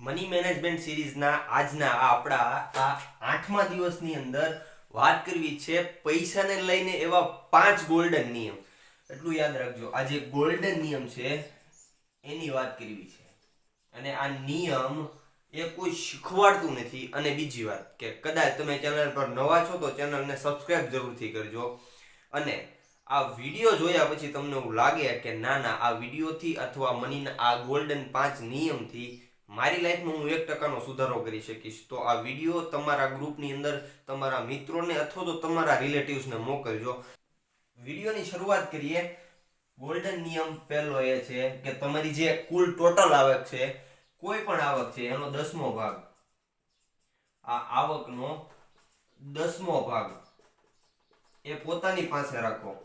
Money management સિરીઝના આજના આપણા આ 8મા દિવસની અંદર વાત કરવી છે પૈસાને લઈને એવા 5 ગોલ્ડન નિયમ. એટલું યાદ રાખજો, આ જે ગોલ્ડન નિયમ છે એની વાત કરવી છે. અને આ નિયમ એ કોઈ શીખવાડતું નથી. અને બીજી વાત કે કદાચ તમે ચેનલ પર નવા છો તો ચેનલને સબસ્ક્રાઇબ જરૂરથી કરજો. અને આ વિડીયો જોયા પછી તમને એવું લાગે કે ના આ વિડીયોથી અથવા મનીના આ ગોલ્ડન 5 નિયમથી મારી લાઈફમાં હું 1% સુધારો કરી શકીશ, તો આ વિડીયો તમારા ગ્રુપની અંદર તમારા મિત્રોને અથવા તો તમારા રિલેટિવ્સને મોકલજો. વિડીયોની શરૂઆત કરીએ. ગોલ્ડન નિયમ પહેલો એ છે કે તમારી જે કુલ ટોટલ આવક છે, કોઈ પણ આવક છે એનો 10મો ભાગ, આ આવકનો 10મો ભાગ એ પોતાની પાસે રાખો.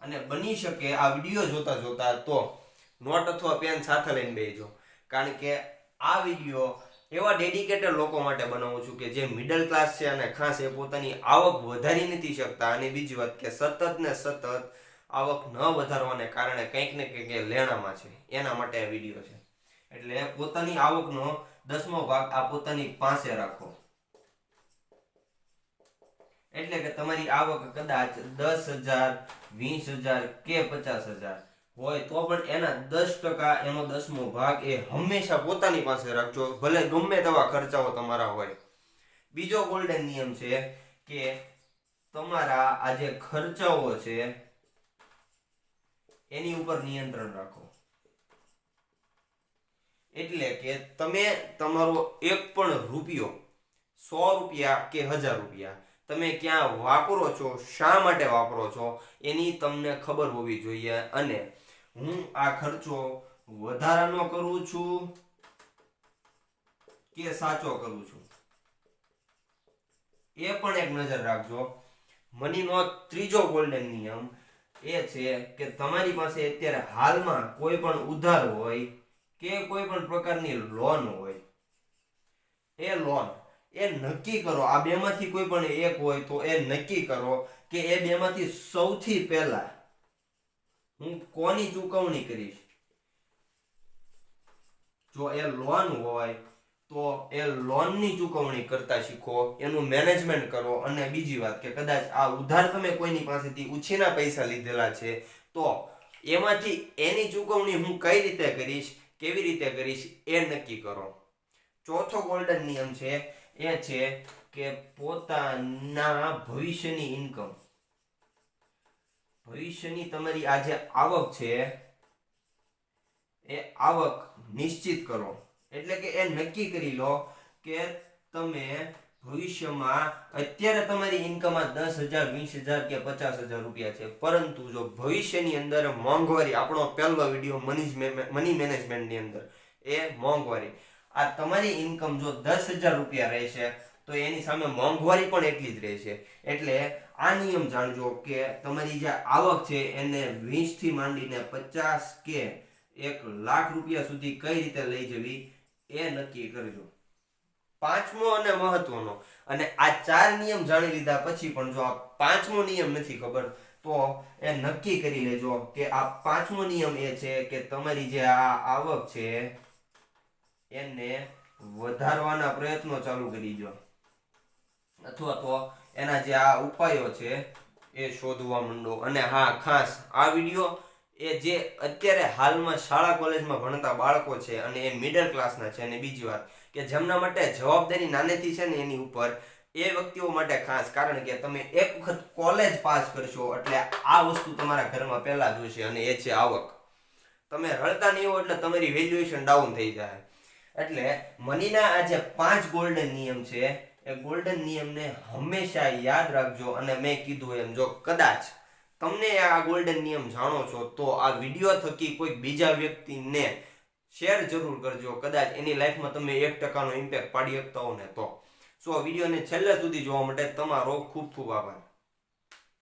અને બની શકે આ વિડીયો જોતા તો નોટ અથવા પેન સાથે લઈને બેસજો, કારણ કે આ વિડીયો એવા ડેડિકેટેડ લોકો માટે બનાવું છું કે જે મિડલ ક્લાસ છે અને ખાસ એ પોતાની આવક વધારી નથી શકતા. અને બીજી વાત કે સતત ને સતત આવક ન વધારવાને કારણે કંઈક ને કંઈક લેણામાં છે, એના માટે આ વિડીયો છે. એટલે પોતાની આવકનો 10મો ભાગ આ પોતાની પાસે રાખો. એટલે કે તમારી આવક કદાચ 10,000, 20,000 કે 50,000 હોય તો પણ એના 10% એનો 10મો ભાગ એ હંમેશા પોતાની પાસે રાખજો, ભલે ગમે તેવા ખર્ચાઓ તમારા હોય. બીજો ગોલ્ડન નિયમ છે કે તમારા આ જે ખર્ચાઓ છે એની ઉપર નિયંત્રણ રાખો. એટલે કે તમે તમારો એક પણ રૂપિયો, 100 રૂપિયા કે 1000 રૂપિયા તમે ક્યાં વાપરો છો, શા માટે વાપરો છો એની તમને ખબર હોવી જોઈએ. અને હું આ ખર્ચો વધારાનો કરું છું કે સાચો કરું છું એ પણ એક નજર રાખજો. મનીનો ત્રીજો ગોલ્ડન નિયમ એ છે કે તમારી પાસે અત્યારે હાલમાં કોઈ પણ ઉધાર હોય કે કોઈ પણ પ્રકારની લોન હોય, એ લોન એ નક્કી કરો. આ બેમાંથી કોઈ પણ એક હોય તો એ નક્કી કરો કે એ બેમાંથી સૌથી પહેલા હું કોની ચૂકવણી કરીશ. જો એ લોન હોય તો એ લોનની ચૂકવણી કરતા શીખો, એનું મેનેજમેન્ટ કરો. અને બીજી વાત કે કદાચ આ ઉધાર તમે કોઈની પાસેથી ઉછીના પૈસા લીધેલા છે તો એમાંથી એની ચૂકવણી હું કઈ રીતે કરીશ, કેવી રીતે કરીશ એ નક્કી કરો. ચોથો ગોલ્ડન નિયમ છે એ છે કે પોતાના ભવિષ્યની ઇન્કમ, ભવિષ્યની તમારી આ જે આવક છે એ આવક નિશ્ચિત કરો. એટલે કે એ નક્કી કરી લો કે તમે ભવિષ્યમાં અત્યારે તમારી ઇન્કમ 10,000, 20,000 કે 50,000 રૂપિયા છે, પરંતુ જો ભવિષ્યની અંદર મોંઘવારી, આપણો પહેલો વિડીયો મની મેનેજમેન્ટની અંદર એ મોંઘવારી, આ તમારી ઇન્કમ જો 10,000 રૂપિયા રહેશે તો એની સામે મોંઘવારી પણ એટલી જ રહેશે. એટલે આ નિયમ જાણજો કે તમારી જે આવક છે એને 20 થી માંડીને 50 કે 1,00,000 રૂપિયા સુધી કઈ રીતે લઈ જવી એ નક્કી કરજો. પાંચમો અને મહત્વનો, અને આ 4 નિયમ જાણી લીધા પછી પણ જો આ પાંચમો નિયમ નથી ખબર તો એ નક્કી કરી લેજો કે આ પાંચમો નિયમ એ છે કે તમારી જે આ આવક છે એને વધારવાના પ્રયત્નો ચાલુ કરી દો, અથવા તો એના જે આ ઉપાયો છે એ શોધવા માંડો. અને હા, ખાસ આ વિડીયો એ જે અત્યારે હાલમાં શાળા કોલેજમાં ભણતા બાળકો છે અને એ મિડલ ક્લાસના છે, અને બીજી વાત કે જેમના માટે જવાબદારી નાનેથી છે ને એની ઉપર, એ વ્યક્તિઓ માટે ખાસ, કારણ કે તમે એક વખત કોલેજ પાસ કરશો એટલે આ વસ્તુ તમારા ઘરમાં પહેલા જોઈશે, અને એ છે આવક. તમે રડતા નહીં હો એટલે તમારી વેલ્યુએશન ડાઉન થઈ જાય. એટલે મનીના આ જે 5 ગોલ્ડન નિયમ છે એ ગોલ્ડન નિયમને હંમેશા યાદ રાખજો. અને મેં કીધું એમ, જો કદાચ તમને આ ગોલ્ડન નિયમ જાણો છો તો આ વિડીયો થકી કોઈ બીજા વ્યક્તિને શેર જરૂર કરજો. કદાચ એની લાઈફમાં તમે 1%નો ઇમ્પેક્ટ પાડી શકતા હો ને તો. સો વિડીયોને છેલ્લે સુધી જોવા માટે તમારો ખૂબ ખૂબ આભાર.